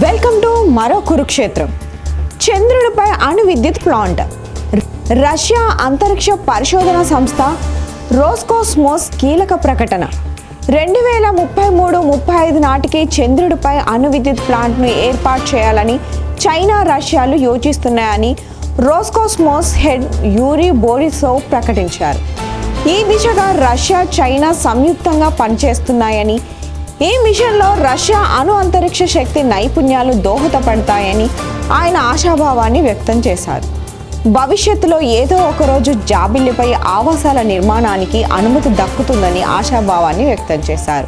Welcome to మరో కురుక్షేత్రం. చంద్రుడిపై అణు విద్యుత్ ప్లాంట్. రష్యా అంతరిక్ష పరిశోధన సంస్థ రోస్కోస్మోస్ కీలక ప్రకటన. 2033-35 నాటికి చంద్రుడిపై అణు విద్యుత్ ప్లాంట్ను ఏర్పాటు చేయాలని చైనా, రష్యాలు యోచిస్తున్నాయని రోస్కోస్మోస్ హెడ్ యూరీ బోరిసోవ్ ప్రకటించారు. ఈ దిశగా రష్యా, చైనా సంయుక్తంగా పనిచేస్తున్నాయని, ఈ మిషన్లో రష్యా అణు అంతరిక్ష శక్తి నైపుణ్యాలు దోహదపడతాయని ఆయన ఆశాభావాన్ని వ్యక్తం చేశారు. భవిష్యత్తులో ఏదో ఒకరోజు జాబిల్లిపై ఆవాసాల నిర్మాణానికి అనుమతి దక్కుతుందని ఆశాభావాన్ని వ్యక్తం చేశారు.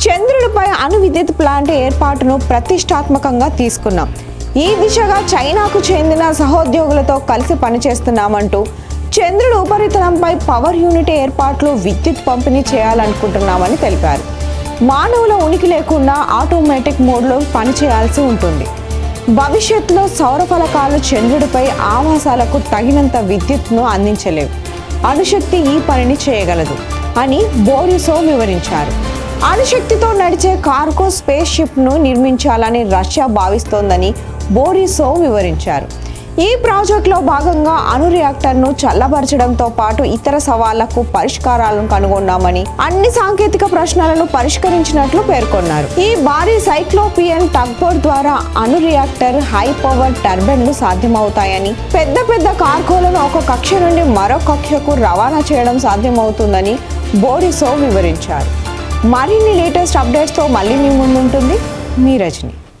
చంద్రుడిపై అణు విద్యుత్ ప్లాంట్ ఏర్పాటును ప్రతిష్టాత్మకంగా తీసుకున్నాం. ఈ దిశగా చైనాకు చెందిన సహోద్యోగులతో కలిసి పనిచేస్తున్నామంటూ చంద్రుడి ఉపరితలంపై పవర్ యూనిట్ ఏర్పాట్లు, విద్యుత్ పంపిణీ చేయాలనుకుంటున్నామని తెలిపారు. మానవుల ఉనికి లేకుండా ఆటోమేటిక్ మోడ్లో పనిచేయాల్సి ఉంటుంది. భవిష్యత్తులో సౌర ఫలకాలు చంద్రుడిపై ఆవాసాలకు తగినంత విద్యుత్ను అందించలేవు. అణుశక్తి ఈ పనిని చేయగలదు అని బోరిసోవ్ వివరించారు. అణుశక్తితో నడిచే కార్గో స్పేస్ షిప్ను నిర్మించాలని రష్యా భావిస్తోందని బోరిసోవ్ వివరించారు. ఈ ప్రాజెక్టులో భాగంగా అణు రియాక్టర్ను చల్లబరచడంతో పాటు ఇతర సవాళ్లకు పరిష్కారాలను కనుగొన్నామని, అన్ని సాంకేతిక ప్రశ్నలను పరిష్కరించినట్లు పేర్కొన్నారు. ఈ భారీ సైక్లోపియన్ టగ్బోట్ ద్వారా అణు రియాక్టర్, హై పవర్ టర్బైన్లు సాధ్యమవుతాయని, పెద్ద కార్గోలను ఒక కక్ష నుండి మరో కక్షకు రవాణా చేయడం సాధ్యమవుతుందని బోరిసోవ్ వివరించారు. మరిన్ని లేటెస్ట్ అప్డేట్స్తో మళ్ళీ మీ ముందుంటుంది మీ రజని.